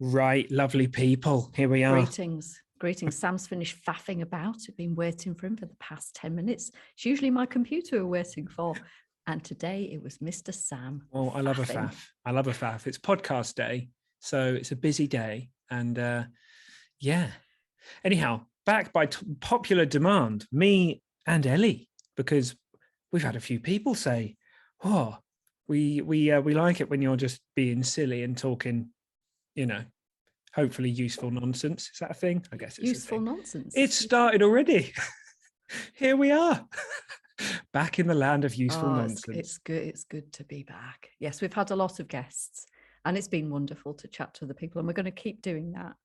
Right, lovely people. Here we are. Greetings. Sam's finished faffing about. I've been waiting for him for the past 10 minutes. It's usually my computer we're waiting for. And today it was Mr. Sam. Well, I love a faff. I love a faff. It's podcast day, so it's a busy day. And yeah. Anyhow, back by popular demand, me and Ellie, because we've had a few people say, "Oh, we like it when you're just being silly and talking, hopefully useful nonsense." Is that a thing? I guess it's useful nonsense. It's started already. Here we are. Back in the land of useful nonsense. It's good. It's good to be back. Yes, we've had a lot of guests and it's been wonderful to chat to other people, and we're going to keep doing that.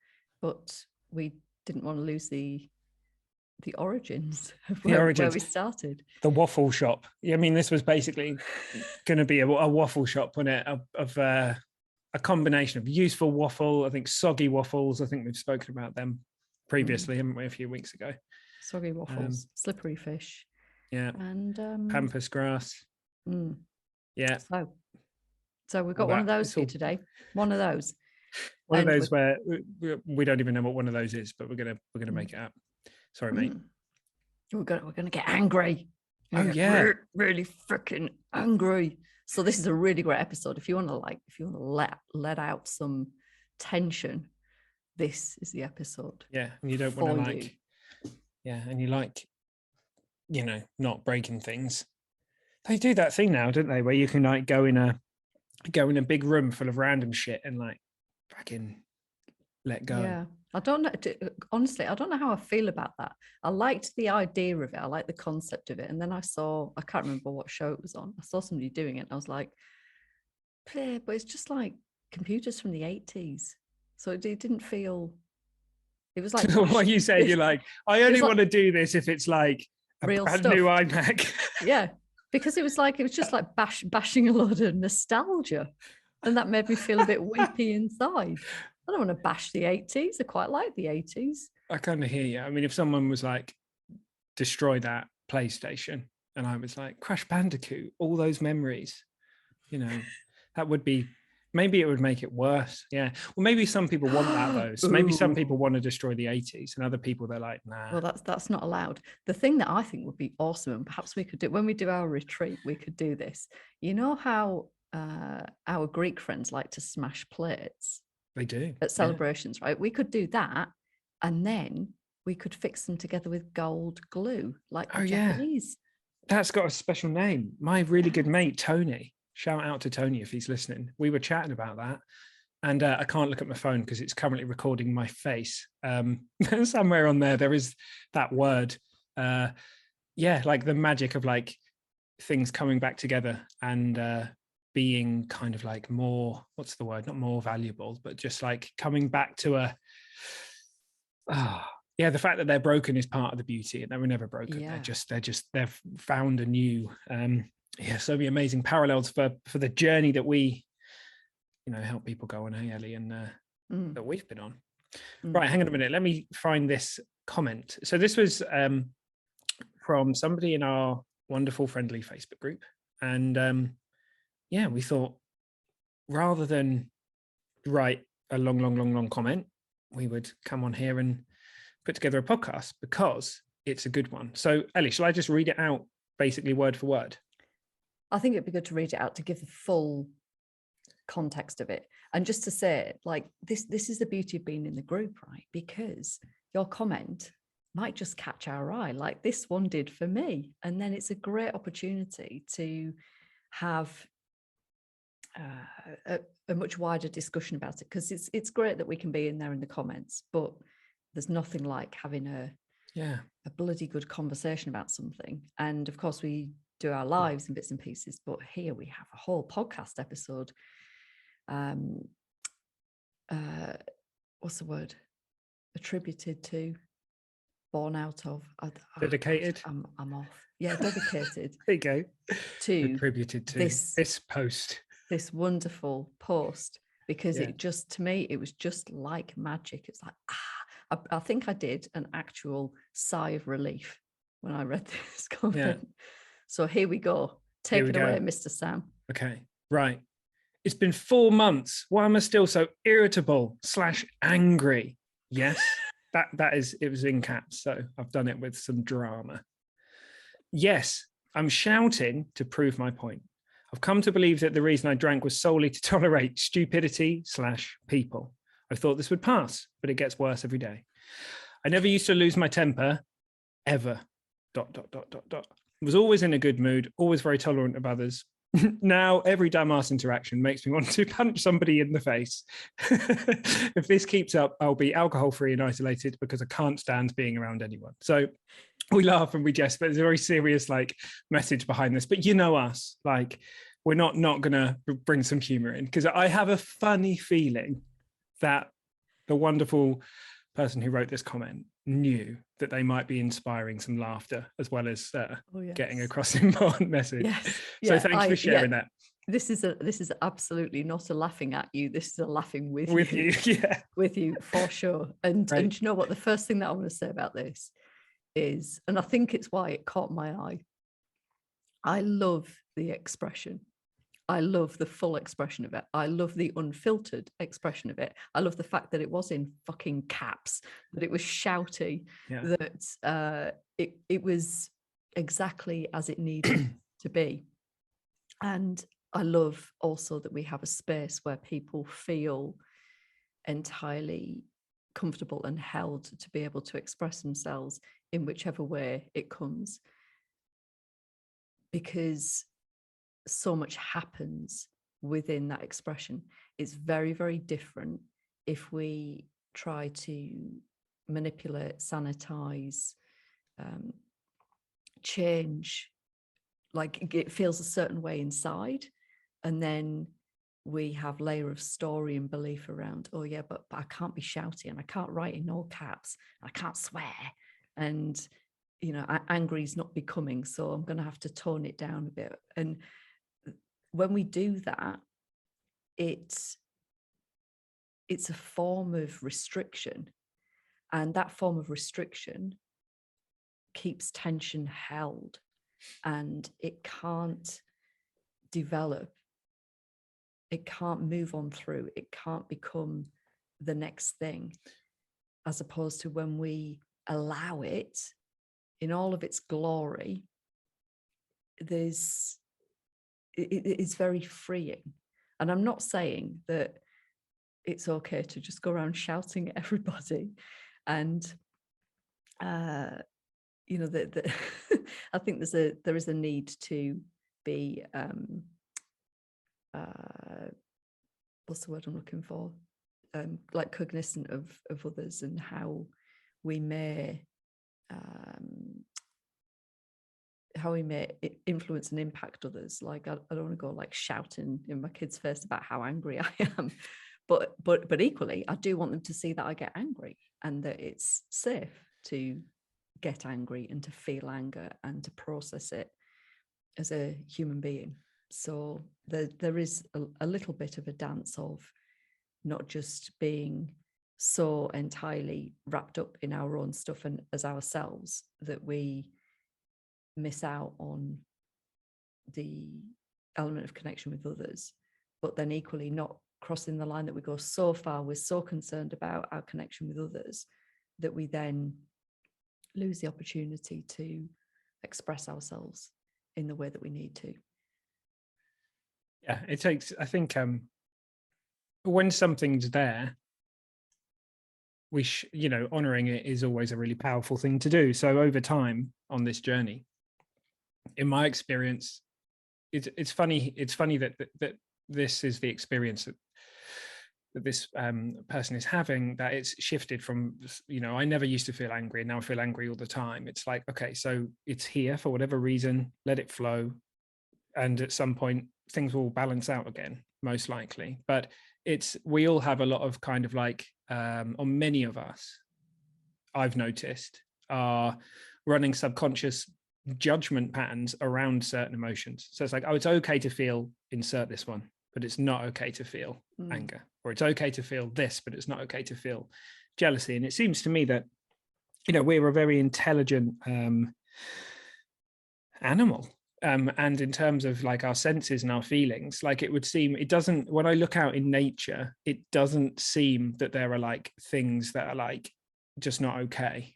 But we didn't want to lose the origins of where we started. The waffle shop. I mean, this was basically going to be a waffle shop, wasn't it? Of a combination of useful waffle, I think soggy waffles. I think we've spoken about them previously, haven't we, a few weeks ago? Soggy waffles, slippery fish. Yeah. And pampas grass. Yeah. So we've got one of those for you today. One of those. One of those where we don't even know what one of those is, but we're gonna make it up. Sorry, mate. We're gonna get angry. Oh yeah, really freaking angry. So this is a really great episode. If you want to let out some tension, this is the episode. Yeah, and you don't want to and you like, not breaking things. They do that thing now, don't they? Where you can like go in a big room full of random shit and like fucking let go. Yeah. I don't know. Honestly, I don't know how I feel about that. I liked the idea of it. I liked the concept of it. And then I can't remember what show it was on. I saw somebody doing it and I was like, but it's just like computers from the 80s. So it didn't feel, it was like. What you said, you're like, I only want to do this if it's like a real brand stuff. new iMac. Yeah. Because it was just like bashing a lot of nostalgia. And that made me feel a bit weepy inside. I don't want to bash the 80s. I quite like the 80s. I kind of hear you. I mean, if someone was like, destroy that PlayStation, and I was like, Crash Bandicoot, all those memories, that would be, maybe it would make it worse. Yeah. Well, maybe some people want that though. So maybe some people want to destroy the 80s, and other people, they're like, nah. Well, that's not allowed. The thing that I think would be awesome, and perhaps we could do, when we do our retreat, we could do this. You know how our Greek friends like to smash plates? They do. At celebrations, right? We could do that, and then we could fix them together with gold glue, like the Japanese. That's got a special name. My really good mate, Tony, shout out to Tony if he's listening. We were chatting about that, and I can't look at my phone because it's currently recording my face. Somewhere on there is that word. Like the magic of like things coming back together and being kind of like more, what's the word, not more valuable, but just like coming back to the fact that they're broken is part of the beauty, and they were never broken. They've found a new so many amazing parallels for the journey that we help people go on, hey Ellie, and that we've been on. Right, hang on a minute, let me find this comment. So this was from somebody in our wonderful friendly Facebook group, and we thought rather than write a long comment, we would come on here and put together a podcast because it's a good one. So Ellie, shall I just read it out basically word for word? I think it'd be good to read it out to give the full context of it. And just to say, like, this is the beauty of being in the group, right? Because your comment might just catch our eye, like this one did for me. And then it's a great opportunity to have a much wider discussion about it, because it's great that we can be in there in the comments, but there's nothing like having a bloody good conversation about something. And of course we do our lives in bits and pieces, but here we have a whole podcast episode what's the word, attributed to, born out of, dedicated. I'm off. Dedicated. There you go. To attributed to this post, this wonderful post, because it just, to me, it was just like magic. It's like, I think I did an actual sigh of relief when I read this comment. So here we go. Take it away, Mr. Sam. Okay, right. It's been 4 months. Why am I still so irritable / angry? Yes, it was in caps. So I've done it with some drama. Yes, I'm shouting to prove my point. I've come to believe that the reason I drank was solely to tolerate stupidity / people. I thought this would pass, but it gets worse every day. I never used to lose my temper, ever. ... Was always in a good mood, always very tolerant of others. Now, every dumbass interaction makes me want to punch somebody in the face. If this keeps up, I'll be alcohol-free and isolated because I can't stand being around anyone. So we laugh and we jest, but there's a very serious like message behind this. But you know us, like we're not going to bring some humor in, because I have a funny feeling that the wonderful person who wrote this comment knew that they might be inspiring some laughter as well as getting across an important message. Yes. So thanks for sharing that. This is absolutely not a laughing at you. This is a laughing with you. Yeah. With you for sure. And you know what? The first thing that I want to say about this is, and I think it's why it caught my eye, I love the expression. I love the full expression of it. I love the unfiltered expression of it. I love the fact that it was in fucking caps, that it was shouty, that it was exactly as it needed to be. And I love also that we have a space where people feel entirely comfortable and held to be able to express themselves in whichever way it comes. Because so much happens within that expression. It's very, very different if we try to manipulate, sanitize, change, like it feels a certain way inside, and then we have layer of story and belief around, oh yeah, but I can't be shouty and I can't write in all caps, I can't swear, and you know, angry is not becoming, so I'm going to have to tone it down a bit. And when we do that, it's a form of restriction, and that form of restriction keeps tension held, and it can't develop, it can't move on through, it can't become the next thing, as opposed to when we allow it in all of its glory, it's very freeing. And I'm not saying that it's okay to just go around shouting at everybody. And, you know, I think there is a need to be, what's the word I'm looking for? Like cognizant of others and how we may influence and impact others. Like I don't want to go like shouting in my kids' face about how angry I am, but equally I do want them to see that I get angry and that it's safe to get angry and to feel anger and to process it as a human being. So there is a little bit of a dance of not just being so entirely wrapped up in our own stuff and as ourselves that we miss out on the element of connection with others, but then equally not crossing the line that we go so far, we're so concerned about our connection with others that we then lose the opportunity to express ourselves in the way that we need to. Yeah, it takes, I think, when something's there, honoring it is always a really powerful thing to do. So over time on this journey, in my experience, it's funny that this is the experience that this person is having, that it's shifted from, I never used to feel angry and now I feel angry all the time. It's like, okay, so it's here for whatever reason, let it flow. And at some point things will balance out again, most likely. But we all have a lot of kind of like, or many of us, I've noticed, are running subconscious judgment patterns around certain emotions. So it's like, oh, it's okay to feel, insert this one, but it's not okay to feel anger, or it's okay to feel this, but it's not okay to feel jealousy. And it seems to me that, we're a very intelligent animal. And in terms of like our senses and our feelings, like it would seem, it doesn't, when I look out in nature, it doesn't seem that there are like things that are like just not okay.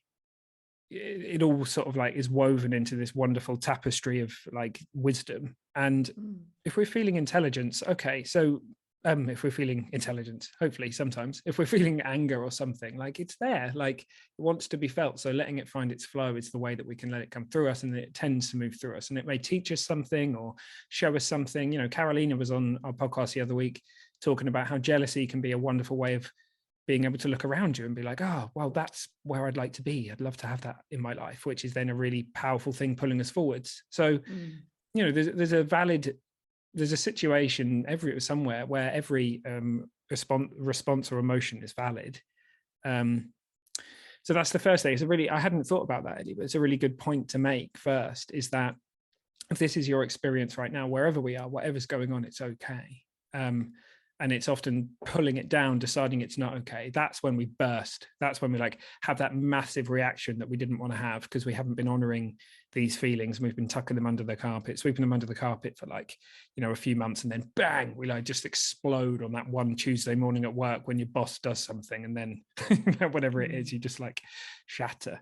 It all sort of like is woven into this wonderful tapestry of like wisdom. And if we're feeling intelligence, okay, so if we're feeling intelligence, hopefully sometimes, if we're feeling anger or something, like it's there, like it wants to be felt. So letting it find its flow is the way that we can let it come through us, and it tends to move through us, and it may teach us something or show us something. You know, Carolina was on our podcast the other week talking about how jealousy can be a wonderful way of being able to look around you and be like, oh, well, that's where I'd like to be. I'd love to have that in my life, which is then a really powerful thing pulling us forwards. So, you know, there's a situation somewhere where every response or emotion is valid. So that's the first thing. I hadn't thought about that, Ellie, but it's a really good point to make first, is that if this is your experience right now, wherever we are, whatever's going on, it's okay. And it's often pulling it down, deciding it's not okay. That's when we burst. That's when we like have that massive reaction that we didn't want to have, because we haven't been honoring these feelings. We've been tucking them under the carpet, sweeping them under the carpet for like, you know, a few months, and then bang, we like just explode on that one Tuesday morning at work when your boss does something, and then whatever it is, you just like shatter.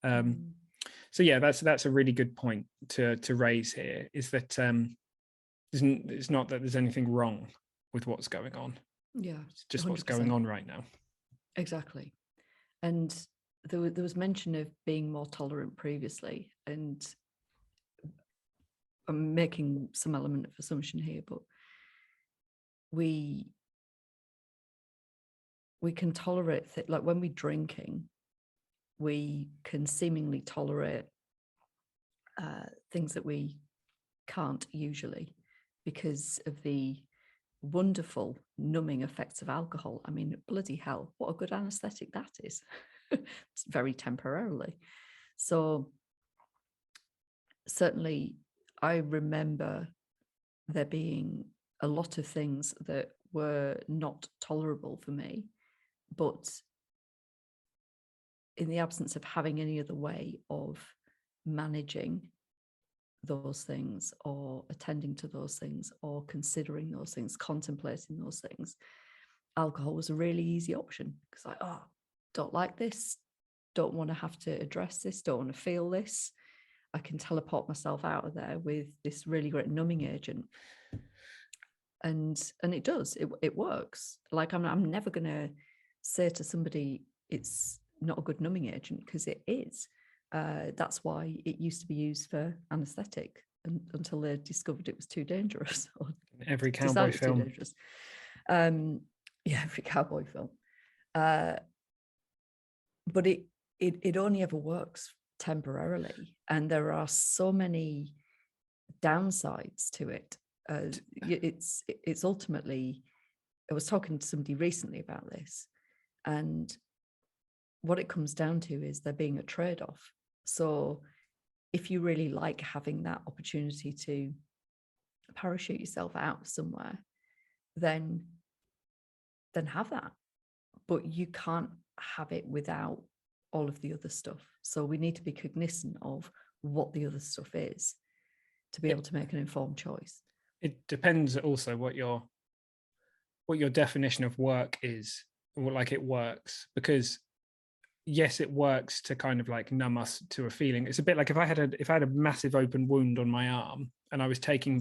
So yeah, that's a really good point to raise here, is that it's not that there's anything wrong with what's going on. Yeah, it's just 100%. What's going on right now. Exactly. And there was mention of being more tolerant previously, and I'm making some element of assumption here, but we can tolerate like when we're drinking, we can seemingly tolerate things that we can't usually, because of the wonderful numbing effects of alcohol. I mean, bloody hell, what a good anesthetic that is. It's very temporarily. So certainly I remember there being a lot of things that were not tolerable for me, but in the absence of having any other way of managing those things or attending to those things or considering those things, contemplating those things, alcohol was a really easy option, because like, oh, don't like this, don't want to have to address this, don't want to feel this, I can teleport myself out of there with this really great numbing agent. And it does, it works. Like I'm never going to say to somebody it's not a good numbing agent, because it is. That's why it used to be used for anesthetic until they discovered it was too dangerous. Every cowboy film. Too dangerous. Yeah, every cowboy film. But it only ever works temporarily, and there are so many downsides to it. It's ultimately, I was talking to somebody recently about this, and what it comes down to is there being a trade-off. So if you really like having that opportunity to parachute yourself out somewhere, then have that. But you can't have it without all of the other stuff. So we need to be cognizant of what the other stuff is to be able to make an informed choice. It depends also what your definition of work is, or like it works, because yes, it works to kind of like numb us to a feeling. It's a bit like if I had a massive open wound on my arm, and I was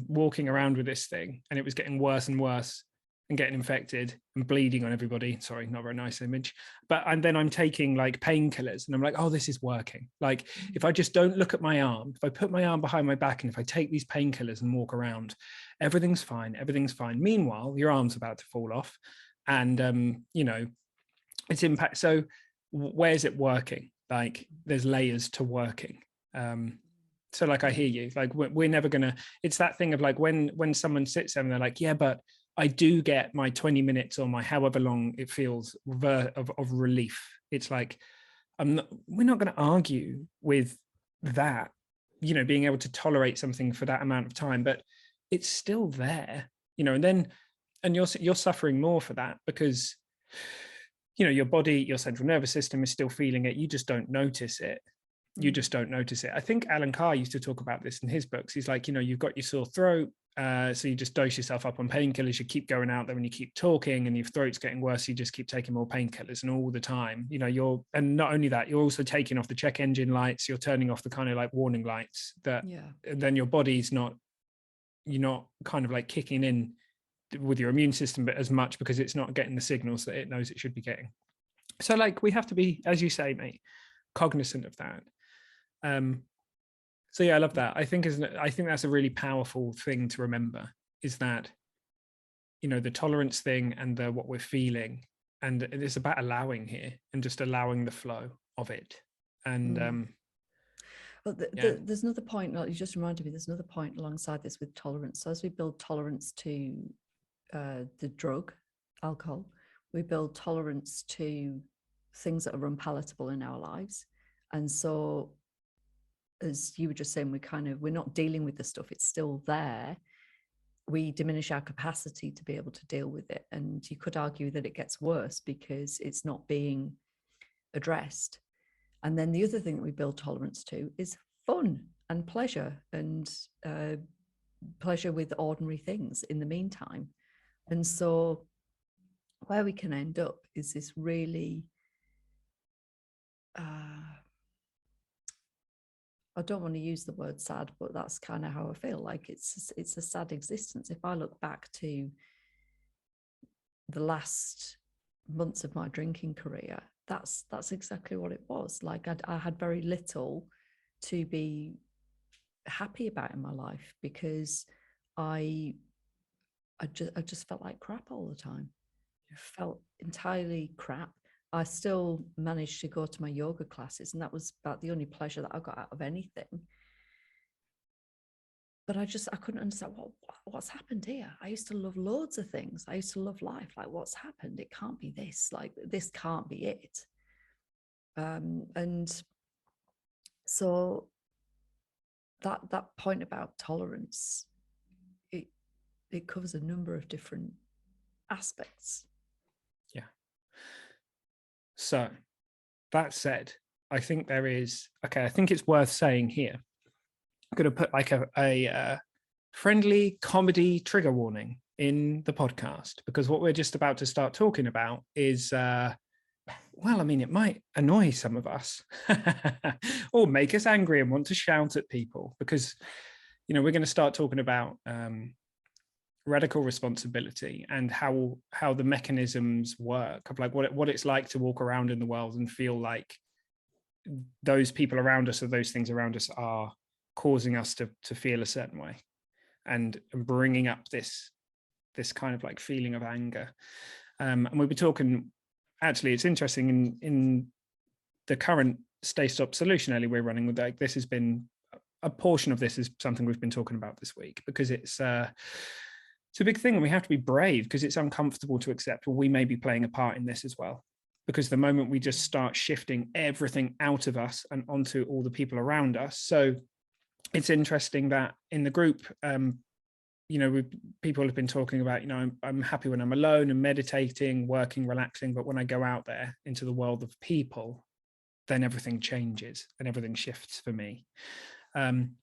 walking around with this thing, and it was getting worse and worse and getting infected and bleeding on everybody. Sorry, not a very nice image. And then I'm taking like painkillers, and I'm like, oh, this is working. Like if I just don't look at my arm, if I put my arm behind my back, and if I take these painkillers and walk around, everything's fine. Everything's fine. Meanwhile, your arm's about to fall off, and you know, it's impact. So where's it working? Like there's layers to working. So like I hear you, like we're never gonna, it's that thing of like when someone sits there and they're like, yeah, but I do get my 20 minutes or my however long it feels of relief. It's like, we're not going to argue with that, you know, being able to tolerate something for that amount of time, but it's still there, you know, and you're suffering more for that because, you know, your body, your central nervous system is still feeling it. You just don't notice it. You just don't notice it. I think Alan Carr used to talk about this in his books. He's like, you've got your sore throat, so you just dose yourself up on painkillers. You keep going out there when you keep talking and your throat's getting worse, you just keep taking more painkillers. And all the time, and not only that, you're also taking off the check engine lights, you're turning off the kind of like warning lights that then your body's you're not kind of like kicking in with your immune system, but as much because it's not getting the signals that it knows it should be getting. So like, we have to be, as you say, mate, cognizant of that. So yeah, I love that. I think that's a really powerful thing to remember, is that, the tolerance thing and what we're feeling, and it's about allowing here and just allowing the flow of it. And well, there's another point, you just reminded me, there's another point alongside this with tolerance. So as we build tolerance to the drug, alcohol, we build tolerance to things that are unpalatable in our lives. And so, as you were just saying, we're not dealing with the stuff, it's still there. We diminish our capacity to be able to deal with it. And you could argue that it gets worse because it's not being addressed. And then the other thing that we build tolerance to is fun and pleasure, and pleasure with ordinary things in the meantime. And so where we can end up is this really, I don't want to use the word sad, but that's kind of how I feel. Like it's a sad existence. If I look back to the last months of my drinking career, that's exactly what it was. Like I had very little to be happy about in my life, because I just felt like crap all the time. I felt entirely crap. I still managed to go to my yoga classes, and that was about the only pleasure that I got out of anything. But I couldn't understand what's happened here. I used to love loads of things. I used to love life. Like, what's happened? It can't be this. Like, this can't be it. And so that point about tolerance, it covers a number of different aspects. Yeah. So that said, I think I think it's worth saying here, I'm going to put like a friendly comedy trigger warning in the podcast, because what we're just about to start talking about is, it might annoy some of us or make us angry and want to shout at people, because, we're going to start talking about radical responsibility and how the mechanisms work of like what it's like to walk around in the world and feel like those people around us or those things around us are causing us to feel a certain way, and bringing up this kind of like feeling of anger. And we'll be talking, actually, it's interesting, in the current Stay Stop solution, Ellie, we're running with, like, this has been a portion of this is something we've been talking about this week, because it's a big thing, and we have to be brave, because it's uncomfortable to accept, well, we may be playing a part in this as well. Because the moment we just start shifting everything out of us and onto all the people around us. So it's interesting that in the group, people have been talking about, I'm happy when I'm alone and meditating, working, relaxing, but when I go out there into the world of people, then everything changes and everything shifts for me. And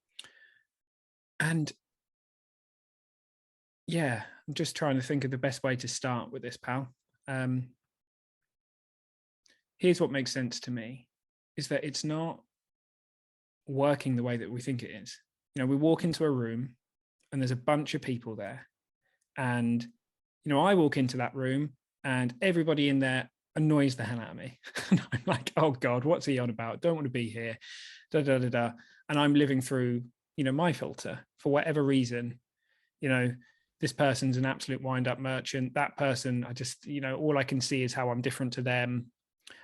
yeah, I'm just trying to think of the best way to start with this, pal. Here's what makes sense to me, is that it's not working the way that we think it is. We walk into a room and there's a bunch of people there, and I walk into that room and everybody in there annoys the hell out of me. And I'm like, oh God, what's he on about? Don't want to be here. Da, da, da, da. And I'm living through, my filter for whatever reason. This person's an absolute wind-up merchant. That person, I just, all I can see is how I'm different to them.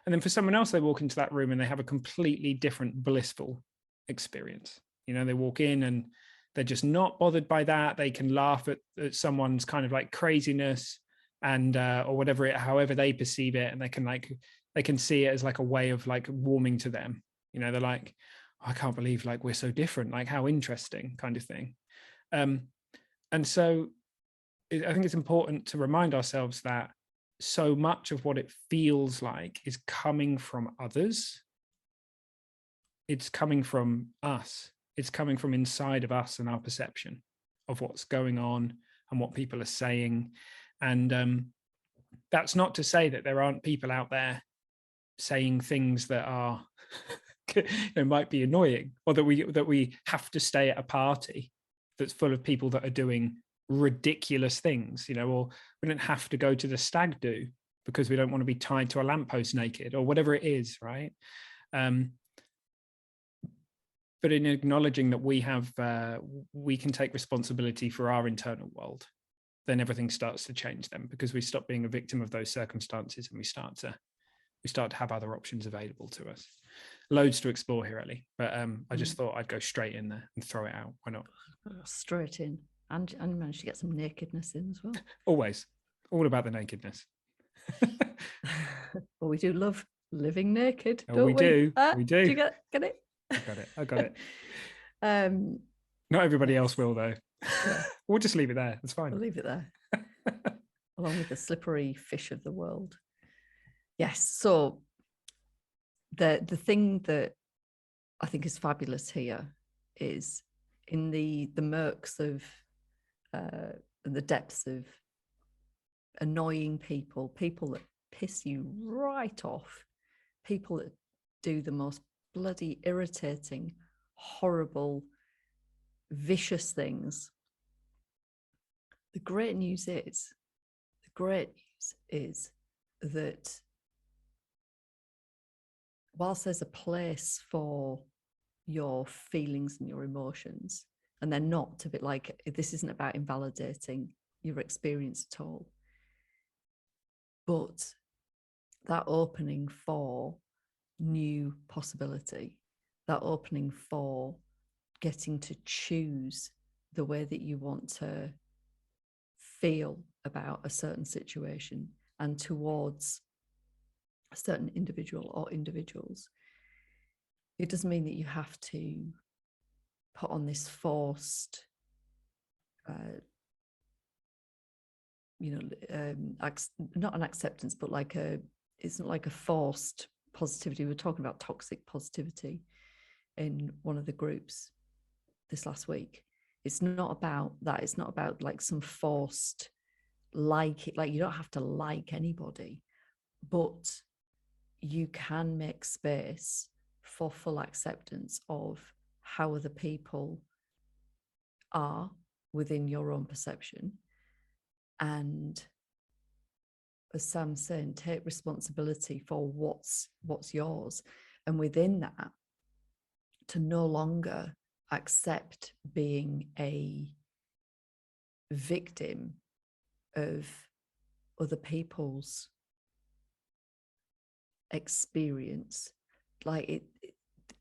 And then for someone else, they walk into that room and they have a completely different blissful experience. They walk in and they're just not bothered by that. They can laugh at someone's kind of like craziness and or whatever however they perceive it, and they can see it as like a way of like warming to them. They're like, oh, I can't believe like we're so different. Like, how interesting, kind of thing. And so I think it's important to remind ourselves that so much of what it feels like is coming from others. it's coming from us. It's coming from inside of us and our perception of what's going on and what people are saying. And that's not to say that there aren't people out there saying things that are might be annoying, or that we have to stay at a party that's full of people that are doing ridiculous things, or we don't have to go to the stag do because we don't want to be tied to a lamppost naked, or whatever it is, right? But in acknowledging that we can take responsibility for our internal world, then everything starts to change then, because we stop being a victim of those circumstances and we start to have other options available to us. Loads to explore here, Ellie, but I just thought I'd go straight in there and throw it out. Why not? Straight in. And managed to get some nakedness in as well. Always. All about the nakedness. Well, we do love living naked, Oh, don't we do. We do. Do you get it? I got it. Not everybody else will, though. Yeah. We'll just leave it there. It's fine. We'll leave it there. Along with the slippery fish of the world. Yes. So the thing that I think is fabulous here is in the murks of the depths of annoying people that piss you right off, people that do the most bloody irritating, horrible, vicious things. The great news is that whilst there's a place for your feelings and your emotions, and they're not a bit like, this isn't about invalidating your experience at all, but that opening for new possibility, that opening for getting to choose the way that you want to feel about a certain situation and towards a certain individual or individuals, it doesn't mean that you have to put on this forced not an acceptance, but it's not like a forced positivity. We were talking about toxic positivity in one of the groups this last week. It's not about that. It's not about like some forced you don't have to like anybody, but you can make space for full acceptance of how other people are within your own perception. And as Sam's saying, take responsibility for what's yours. And within that, to no longer accept being a victim of other people's experience. Like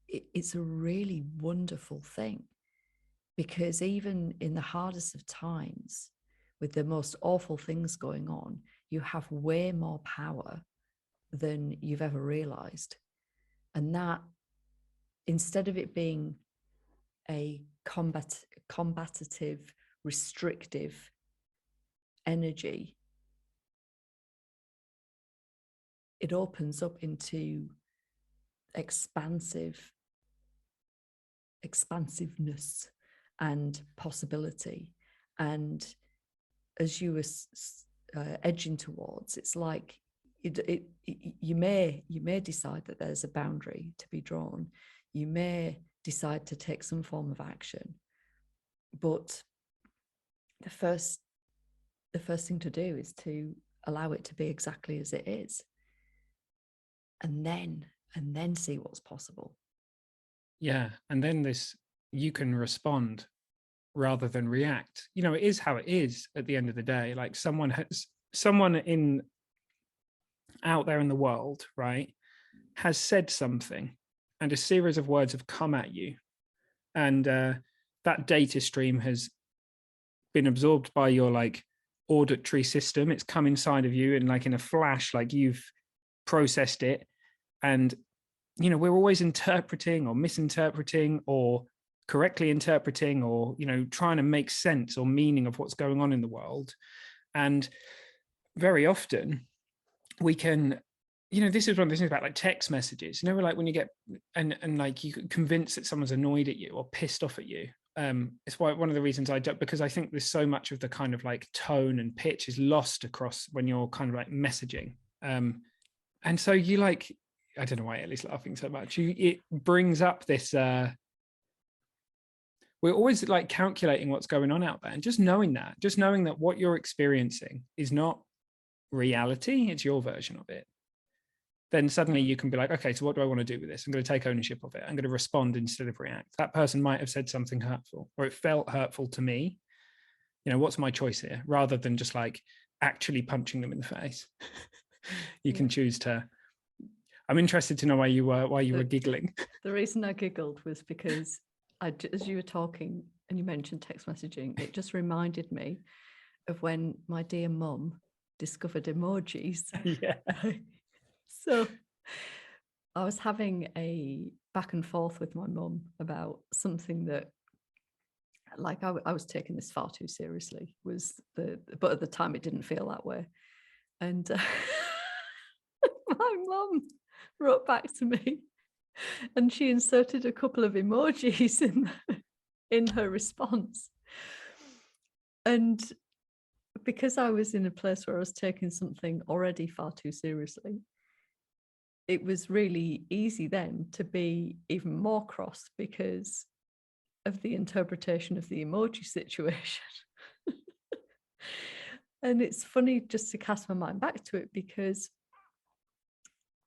it's a really wonderful thing, because even in the hardest of times, with the most awful things going on, you have way more power than you've ever realized. And that, instead of it being a combative, restrictive energy, it opens up into expansiveness and possibility. And as you were edging towards, it's like you may decide that there's a boundary to be drawn. You may decide to take some form of action, but the first thing to do is to allow it to be exactly as it is, and then see what's possible. Yeah. And then you can respond rather than react. It is how it is at the end of the day. Like someone out there in the world, right, has said something, and a series of words have come at you, and that data stream has been absorbed by your auditory system. It's come inside of you, and in a flash, you've processed it. And we're always interpreting or misinterpreting or correctly interpreting, or trying to make sense or meaning of what's going on in the world. And very often we can this is one of the things about like text messages, like when you get, and like you convinced that someone's annoyed at you or pissed off at you. It's why one of the reasons I don't, because I think there's so much of the kind of like tone and pitch is lost across when you're kind of like messaging. And so you like, I don't know why Ellie's laughing so much. It brings up this, we're always like calculating what's going on out there, and just knowing that what you're experiencing is not reality, it's your version of it. Then suddenly you can be like, okay, so what do I want to do with this? I'm going to take ownership of it. I'm going to respond instead of react. That person might have said something hurtful, or it felt hurtful to me. What's my choice here? Rather than just like actually punching them in the face. You can choose to. I'm interested to know why you were giggling. The reason I giggled was because as you were talking and you mentioned text messaging, it just reminded me of when my dear mum discovered emojis. Yeah. So I was having a back and forth with my mum about something that, like, I was taking this far too seriously, but at the time it didn't feel that way. And my mum wrote back to me and she inserted a couple of emojis in her response. And because I was in a place where I was taking something already far too seriously, it was really easy then to be even more cross because of the interpretation of the emoji situation. And it's funny just to cast my mind back to it, because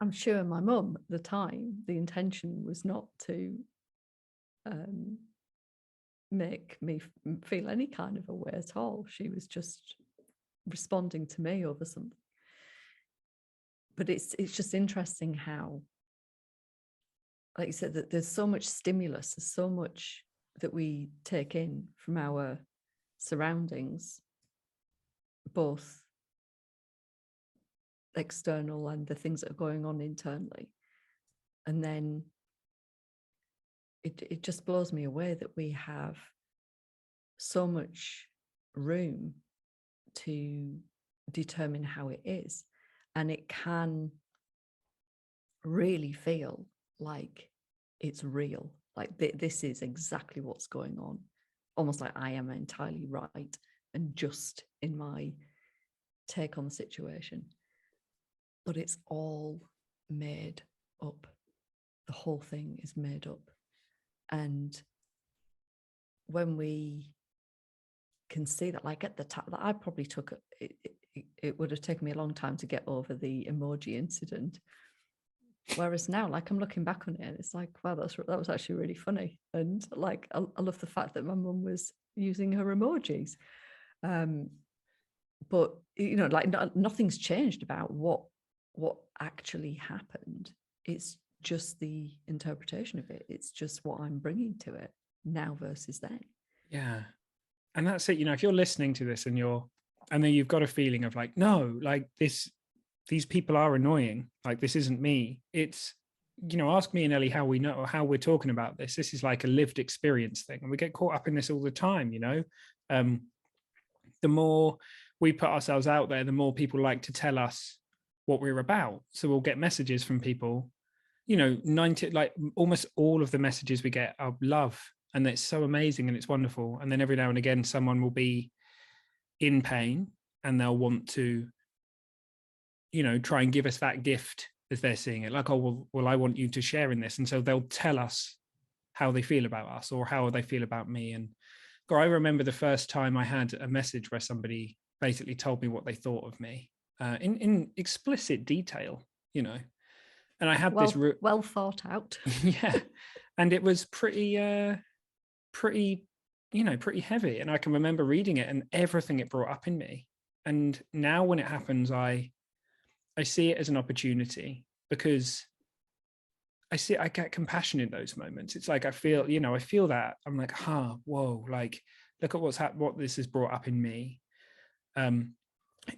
I'm sure my mum at the time, the intention was not to make me feel any kind of a way at all. She was just responding to me over something. But it's just interesting how, like you said, that there's so much stimulus, there's so much that we take in from our surroundings, both external and the things that are going on internally. And then it just blows me away that we have so much room to determine how it is. And it can really feel like it's real. Like this is exactly what's going on. Almost like I am entirely right and just in my take on the situation. But it's all made up. The whole thing is made up. And when we can see that, like at the time, I probably took it would have taken me a long time to get over the emoji incident. Whereas now, like, I'm looking back on it and it's like, wow, that was actually really funny. And like, I love the fact that my mum was using her emojis. But, like nothing's changed about what actually happened. It's just the interpretation of it. It's just what I'm bringing to it now versus then. Yeah. And that's it. If you're listening to this and then you've got a feeling of like, no, like these people are annoying. Like, this isn't me. It's, ask me and Ellie how we know, or how we're talking about this. This is like a lived experience thing. And we get caught up in this all the time, the more we put ourselves out there, the more people like to tell us what we're about. So we'll get messages from people, 90, like almost all of the messages we get are love. And it's so amazing and it's wonderful. And then every now and again, someone will be in pain and they'll want to, try and give us that gift as they're seeing it. Like, oh, well, I want you to share in this. And so they'll tell us how they feel about us or how they feel about me. And God, I remember the first time I had a message where somebody basically told me what they thought of me in explicit detail, And I had this well thought out. Yeah. And it was pretty heavy. And I can remember reading it and everything it brought up in me. And now when it happens, I see it as an opportunity, because I get compassion in those moments. It's like, I feel that I'm like, whoa, like, look at what this has brought up in me.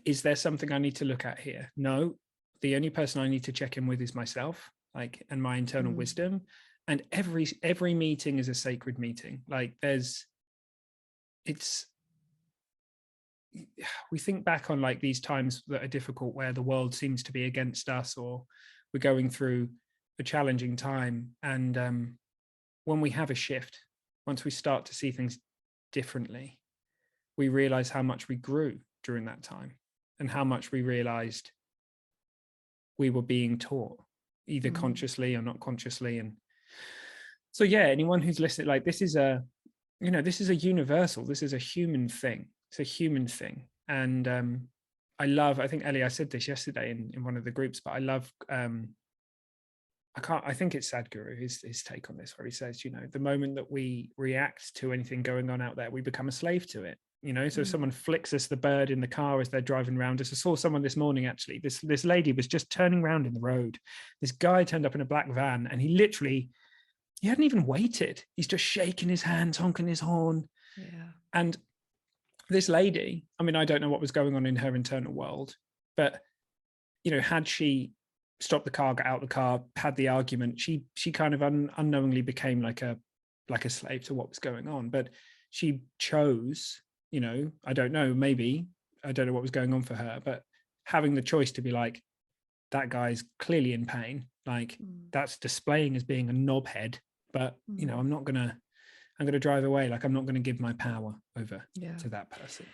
Is there something I need to look at here? No, the only person I need to check in with is myself, like, and my internal wisdom. And every meeting is a sacred meeting. Like, we think back on like these times that are difficult, where the world seems to be against us, or we're going through a challenging time. And when we have a shift, once we start to see things differently, we realize how much we grew during that time, and how much we realized we were being taught, either consciously or not consciously. And so, yeah, anyone who's listening, like, this is a, you know, this is a universal, this is a human thing. It's a human thing. And I think, Ellie, I said this yesterday in one of the groups, but I love, I think it's Sadhguru, his take on this, where he says, you know, the moment that we react to anything going on out there, we become a slave to it. You know, so if someone flicks us the bird in the car as they're driving around us. I saw someone this morning, actually, this lady was just turning around in the road. This guy turned up in a black van, and he hadn't even waited. He's just shaking his hands, honking his horn. Yeah. And this lady, I mean, I don't know what was going on in her internal world, but, you know, had she stopped the car, got out the car, had the argument, she kind of unknowingly became like a slave to what was going on. But she chose, you know, I don't know, maybe, I don't know what was going on for her, but having the choice to be like, that guy's clearly in pain, like that's displaying as being a knobhead, but you know, I'm going to drive away. Like, I'm not going to give my power over to that person.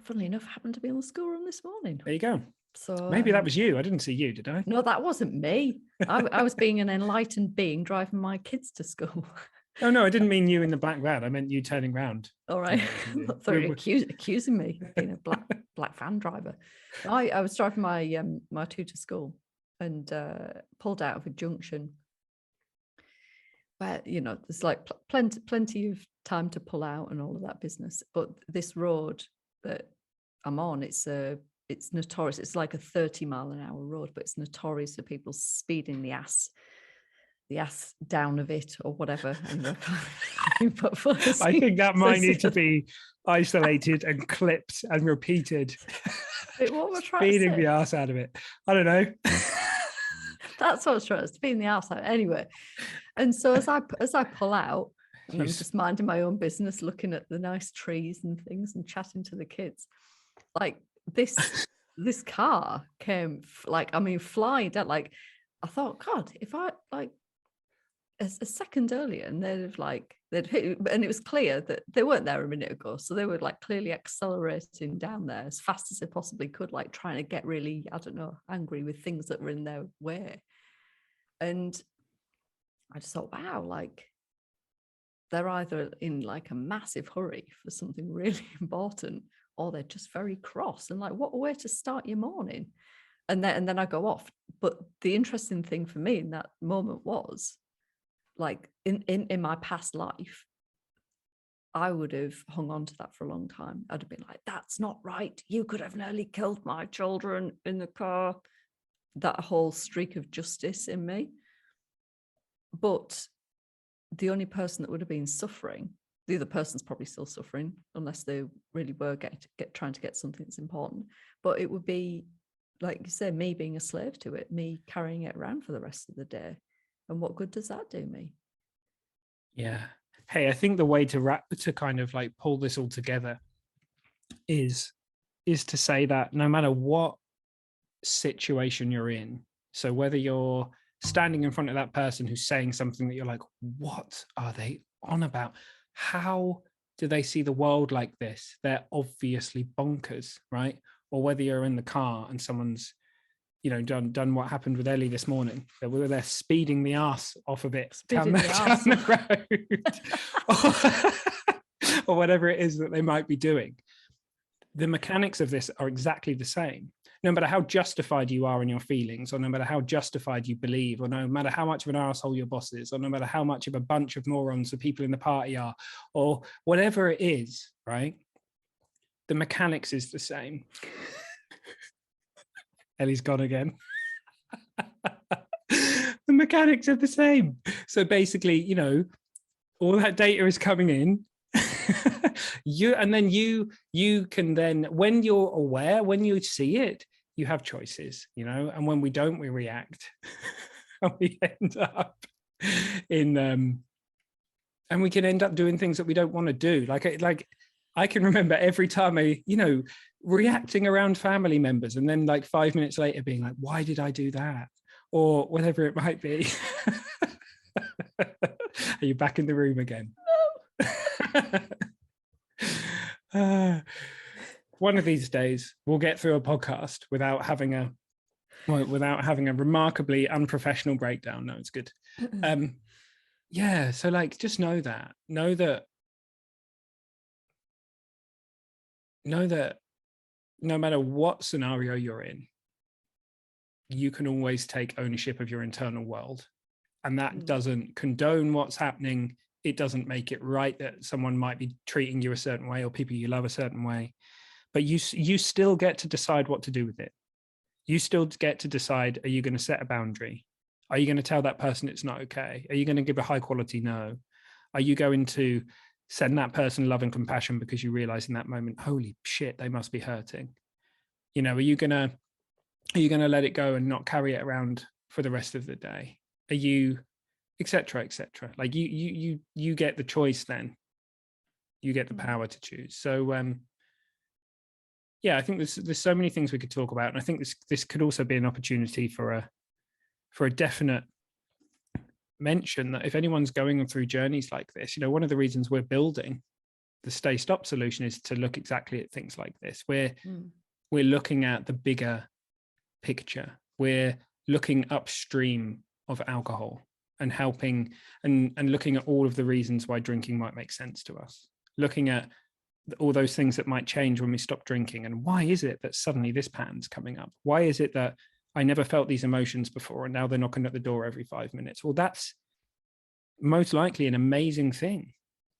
Funnily enough, happened to be on the school run this morning. There you go. So maybe that was you. I didn't see you, did I? No, that wasn't me. I was being an enlightened being driving my kids to school. Oh no, I didn't mean you in the black van. I meant you turning round. All right. I thought you were accusing me of being a black van driver. I was driving my two to school, and pulled out of a junction where, you know, there's like plenty of time to pull out and all of that business. But this road that I'm on, it's notorious. It's like a 30-mile-an-hour road, but it's notorious for people speeding the ass down of it or whatever. I think that might need to be isolated and clipped and repeated. Wait, what was speeding the ass out of it? I don't know. That's what I was trying to speeding the ass out. Anyway, and so as I pull out, and I'm just minding my own business, looking at the nice trees and things and chatting to the kids, like this car came, like, I mean, flying down. Like, I thought, God, if I like a second earlier, and they'd hit, and it was clear that they weren't there a minute ago, so they were like clearly accelerating down there as fast as they possibly could, like trying to get really, I don't know, angry with things that were in their way. And I just thought, wow, like, they're either in like a massive hurry for something really important, or they're just very cross. And like, what a way to start your morning. And then I go off. But the interesting thing for me in that moment was, like, in my past life, I would have hung on to that for a long time. I'd have been like, that's not right. You could have nearly killed my children in the car. That whole streak of justice in me. But the only person that would have been suffering, the other person's probably still suffering, unless they really were trying to get something that's important. But it would be, like you say, me being a slave to it, me carrying it around for the rest of the day. And what good does that do me? Yeah. Hey, I think the way to kind of like pull this all together is to say that no matter what situation you're in, so whether you're standing in front of that person who's saying something that you're like, what are they on about? How do they see the world like this? They're obviously bonkers, right? Or whether you're in the car and someone's, you know, done what happened with Ellie this morning. They're speeding the ass off of it down the road, or whatever it is that they might be doing. The mechanics of this are exactly the same. No matter how justified you are in your feelings, or no matter how justified you believe, or no matter how much of an arsehole your boss is, or no matter how much of a bunch of morons the people in the party are, or whatever it is, right? The mechanics is the same. Ellie's gone again. The mechanics are the same. So basically, you know, all that data is coming in. You can then, when you're aware, when you see it, you have choices, you know, and when we don't, we react. And we end up in and we can end up doing things that we don't want to do. Like I can remember every time reacting around family members, and then like 5 minutes later being like, why did I do that? Or whatever it might be. Are you back in the room again? One of these days we'll get through a podcast without having a remarkably unprofessional breakdown. No, it's good. Yeah, so like just know that no matter what scenario you're in, you can always take ownership of your internal world. And that doesn't condone what's happening. It doesn't make it right that someone might be treating you a certain way or people you love a certain way. But you still get to decide what to do with it. You still get to decide, are you going to set a boundary? Are you going to tell that person it's not okay? Are you going to give a high quality no? Are you going to send that person love and compassion because you realize in that moment, holy shit, they must be hurting? Are you going to let it go and not carry it around for the rest of the day? Are you, etc., etc.? Like you get the choice then. You get the power to choose. So yeah, I think there's so many things we could talk about, and I think this could also be an opportunity for a definite mention that if anyone's going through journeys like this, one of the reasons we're building the Stay Stop solution is to look exactly at things like this. We're looking at the bigger picture. We're looking upstream of alcohol and helping and looking at all of the reasons why drinking might make sense to us. Looking at all those things that might change when we stop drinking, and why is it that suddenly this pattern's coming up? Why is it that I never felt these emotions before and now they're knocking at the door every 5 minutes? Well, that's most likely an amazing thing.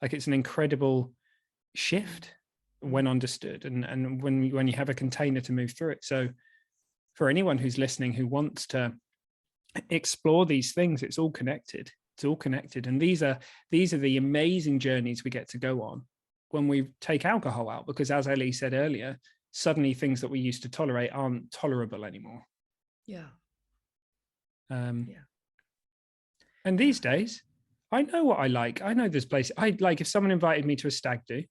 Like, it's an incredible shift when understood, and when you have a container to move through it. So for anyone who's listening who wants to explore these things, it's all connected. And these are the amazing journeys we get to go on when we take alcohol out, because as Ellie said earlier, suddenly things that we used to tolerate aren't tolerable anymore. Yeah. And these days, I know what I like. I know this place. I like, if someone invited me to a stag do,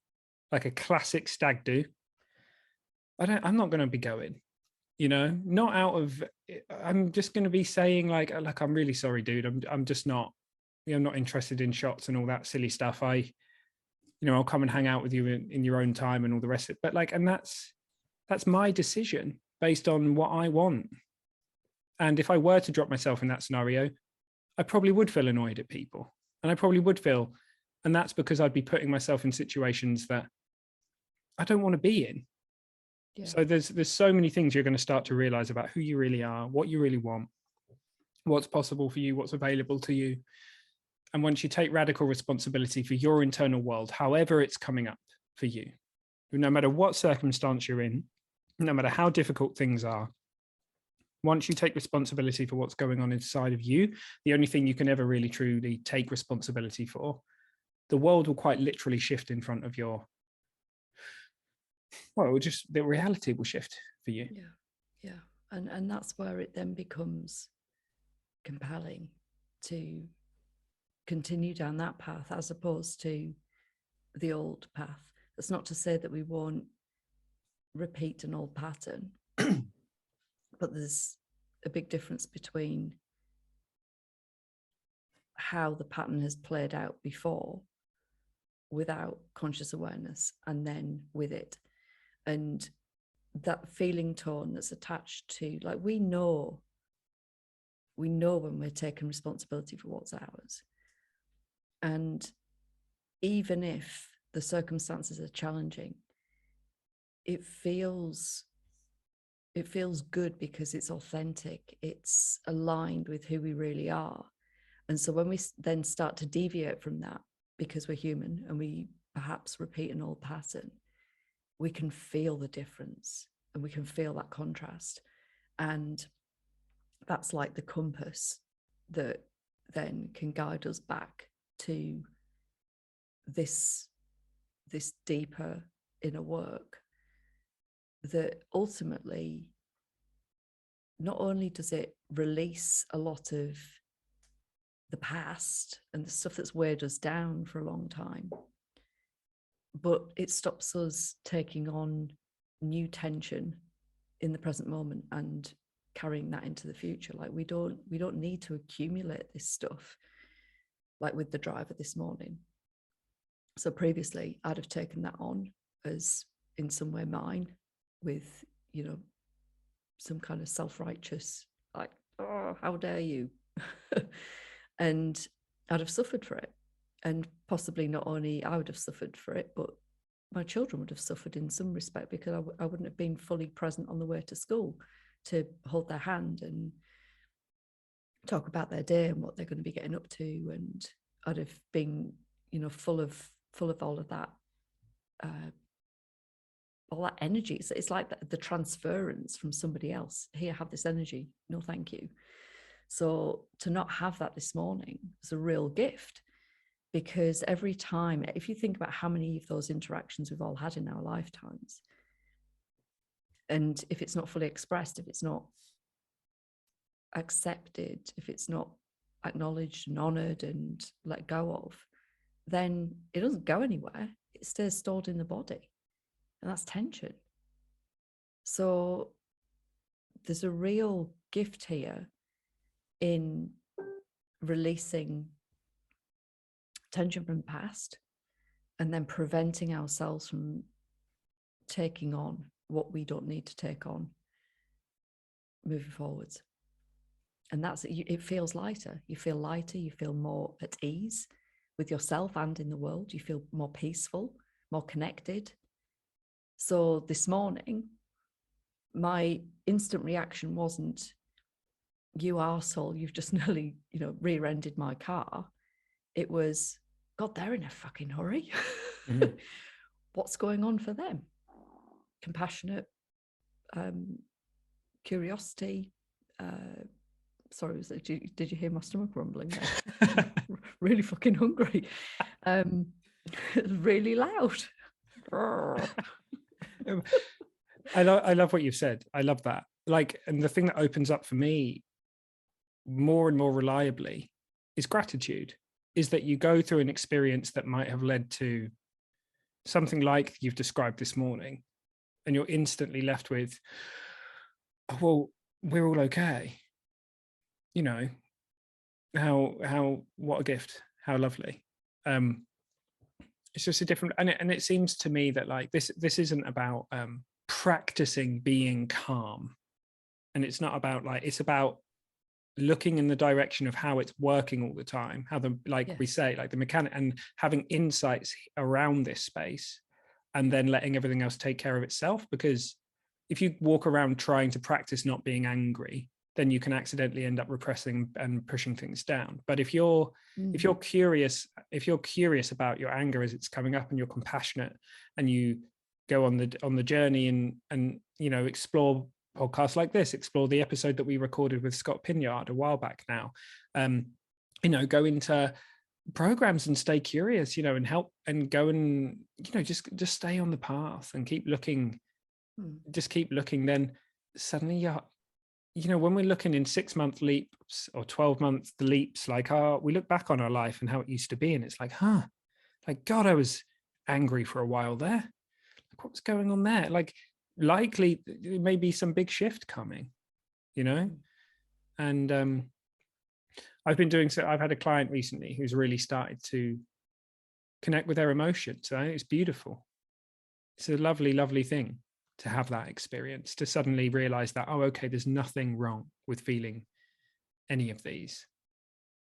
like a classic stag do, I'm not going to be going, not out of, I'm just going to be saying like, I'm really sorry, dude. I'm just not, I'm not interested in shots and all that silly stuff. I'll come and hang out with you in your own time and all the rest of it. But like, and that's my decision based on what I want. And if I were to drop myself in that scenario, I probably would feel annoyed at people, and I probably would feel, and that's because I'd be putting myself in situations that I don't want to be in. Yeah. So there's so many things you're going to start to realize about who you really are, what you really want, what's possible for you, what's available to you. And once you take radical responsibility for your internal world, however it's coming up for you, no matter what circumstance you're in, no matter how difficult things are, once you take responsibility for what's going on inside of you, the only thing you can ever really truly take responsibility for, the world will quite literally shift in front of your, the reality will shift for you. Yeah. And that's where it then becomes compelling to continue down that path as opposed to the old path. That's not to say that we won't repeat an old pattern, but there's a big difference between how the pattern has played out before without conscious awareness and then with it. And that feeling tone that's attached to, like, we know when we're taking responsibility for what's ours. And even if the circumstances are challenging, it feels good because it's authentic, it's aligned with who we really are. And so when we then start to deviate from that, because we're human and we perhaps repeat an old pattern, we can feel the difference and we can feel that contrast. And that's like the compass that then can guide us back to this deeper inner work that ultimately, not only does it release a lot of the past and the stuff that's weighed us down for a long time, but it stops us taking on new tension in the present moment and carrying that into the future. Like we don't need to accumulate this stuff, like with the driver this morning. So previously I'd have taken that on as in some way mine, with, you know, some kind of self-righteous, like, oh, how dare you? And I'd have suffered for it. And possibly not only I would have suffered for it, but my children would have suffered in some respect, because I wouldn't have been fully present on the way to school to hold their hand and talk about their day and what they're going to be getting up to. And I'd have been, you know, full of all of that, all that energy. So it's like the transference from somebody else. Here, have this energy. No, thank you. So to not have that this morning is a real gift, because every time, if you think about how many of those interactions we've all had in our lifetimes, and if it's not fully expressed, if it's not accepted, if it's not acknowledged and honored and let go of, then it doesn't go anywhere. It stays stored in the body, and that's tension. So there's a real gift here in releasing tension from the past, and then preventing ourselves from taking on what we don't need to take on moving forwards. And that's, it feels lighter. You feel lighter, you feel more at ease with yourself and in the world. You feel more peaceful, more connected. So this morning, my instant reaction wasn't, you arsehole, you've just nearly, you know, rear-ended my car. It was, God, they're in a fucking hurry. Mm-hmm. What's going on for them? Compassionate, curiosity. Sorry, did you hear my stomach rumbling there? Really fucking hungry. Really loud. I love what you've said. I love that. Like, and the thing that opens up for me more and more reliably is gratitude. Is that you go through an experience that might have led to something like you've described this morning, and you're instantly left with, oh, well, we're all okay. You know, how what a gift, how lovely. It's just a different, and it seems to me that like this isn't about practicing being calm, and it's not about like, it's about looking in the direction of how it's working all the time, how the, like, yes, we say, like the mechanic, and having insights around this space, and then letting everything else take care of itself. Because if you walk around trying to practice not being angry, then you can accidentally end up repressing and pushing things down. But if you're curious about your anger as it's coming up, and you're compassionate, and you go on the journey and you know, explore podcasts like this, explore the episode that we recorded with Scott Pinyard a while back now, you know, go into programs and stay curious, you know, and help, and go and, you know, just stay on the path and keep looking, just keep looking. Then suddenly you know, when we're looking in 6-month leaps or 12-month leaps, like we look back on our life and how it used to be, and it's like, like, God, I was angry for a while there. Like, what was going on there? Like, likely there may be some big shift coming, you know. And I've had a client recently who's really started to connect with their emotions. So I think it's beautiful. It's a lovely, lovely thing to have that experience, to suddenly realize that, oh, okay, there's nothing wrong with feeling any of these.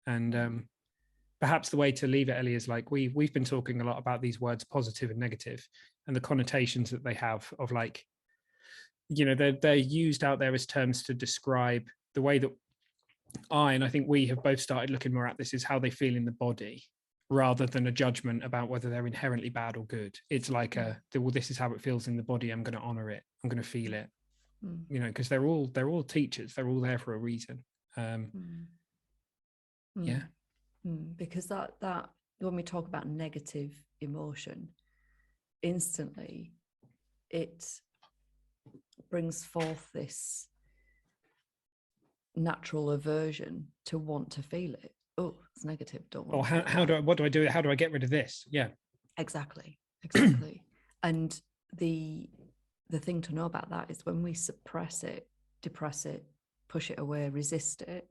And perhaps the way to leave it, Ellie, is like, we've been talking a lot about these words, positive and negative, and the connotations that they have of, like, you know, they're used out there as terms to describe the way that I think we have both started looking more at this, is how they feel in the body, rather than a judgment about whether they're inherently bad or good. It's like well, this is how it feels in the body. I'm going to honor it. I'm going to feel it. You know, because they're all teachers. They're all there for a reason. Yeah. Because that when we talk about negative emotion, instantly it brings forth this natural aversion to want to feel it. Oh, it's negative. Don't want. Or what do I do? How do I get rid of this? Yeah. Exactly. Exactly. And the thing to know about that is when we suppress it, depress it, push it away, resist it,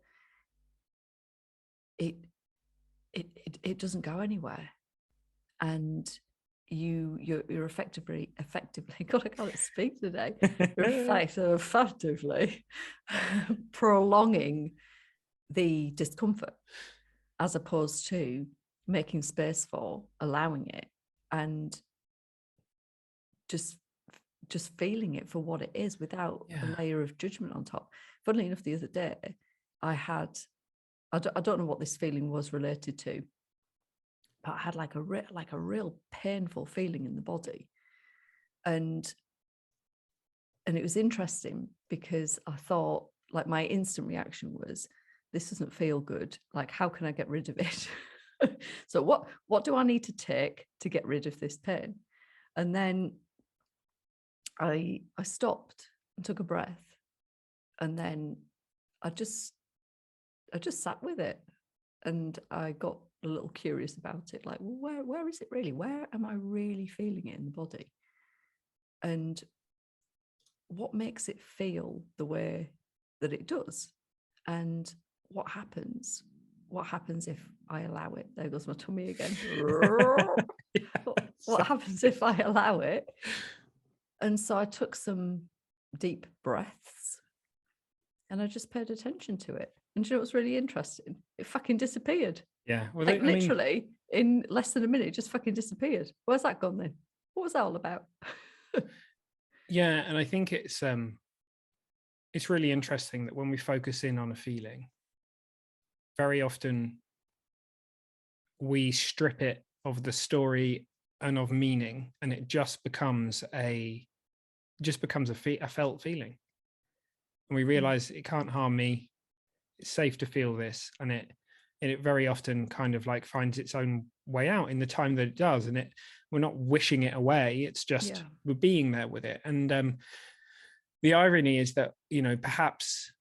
it doesn't go anywhere. And you're effectively God, I can't speak today. Effectively prolonging the discomfort as opposed to making space for, allowing it, and just feeling it for what it is without a layer of judgment on top. Funnily enough, the other day I don't know what this feeling was related to, but I had like a real painful feeling in the body. And it was interesting because I thought, like, my instant reaction was, this doesn't feel good. Like, how can I get rid of it? So what do I need to take to get rid of this pain? And then I stopped and took a breath. And then I just sat with it. And I got a little curious about it. Like, where is it really? Where am I really feeling it in the body? And what makes it feel the way that it does? And what happens if I allow it? There goes my tummy again. What happens if I allow it? And so I took some deep breaths and I just paid attention to it. And you know what's really interesting? It fucking disappeared. Yeah. Well, like literally in less than a minute, it just fucking disappeared. Where's that gone then? What was that all about? Yeah. And I think it's really interesting that when we focus in on a feeling, very often we strip it of the story and of meaning, and it just becomes a felt feeling. And we realize it can't harm me. It's safe to feel this. And it very often kind of like finds its own way out in the time that it does. And we're not wishing it away. It's just we're being there with it. And the irony is that, you know, perhaps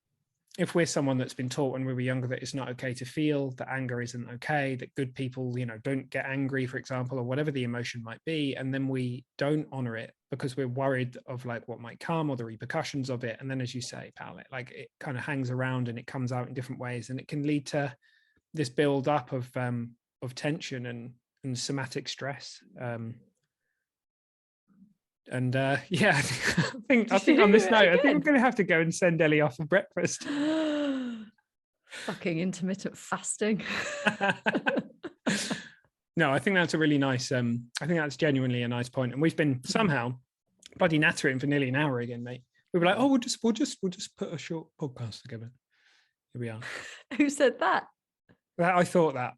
if we're someone that's been taught when we were younger that it's not okay to feel, that anger isn't okay, that good people, you know, don't get angry, for example, or whatever the emotion might be, and then we don't honor it because we're worried of like what might come or the repercussions of it. And then, as you say, pal, it kind of hangs around and it comes out in different ways, and it can lead to this build up of tension and somatic stress. Yeah, I think on this note, I think we're going to have to go and send Ellie off for breakfast. Fucking intermittent fasting. No, I think that's a really nice. I think that's genuinely a nice point, and we've been somehow bloody nattering for nearly an hour again, mate. We were like, oh, we'll just put a short podcast together. Here we are. Who said that? Well, I thought that.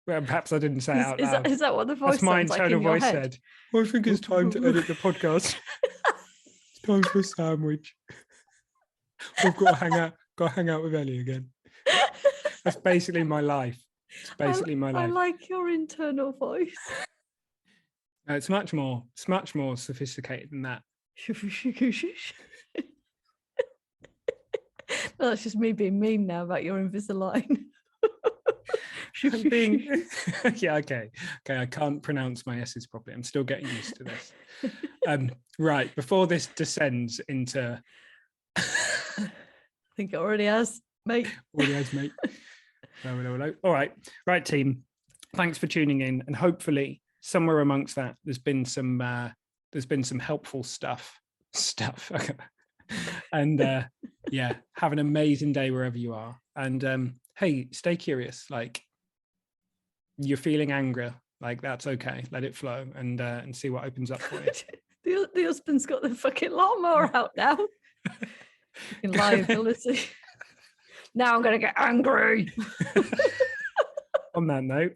Well, perhaps I didn't say it out loud. Is that what the voice? That's my internal voice said. Well, I think it's time to edit the podcast. It's time for a sandwich. I've got to hang out with Ellie again. That's basically my life. It's basically my life. I like your internal voice. It's much more sophisticated than that. No, that's just me being mean now about your Invisalign. Yeah, okay. I can't pronounce my S's properly. I'm still getting used to this. Right, before this descends into I think it already has, mate. Hello. All right, team. Thanks for tuning in, and hopefully somewhere amongst that there's been some helpful stuff. And yeah, have an amazing day wherever you are. And hey, stay curious. Like, you're feeling anger, like that's okay. Let it flow and see what opens up for you. The husband's got the fucking lawnmower out now. Fucking liability. Now I'm gonna get angry. On that note.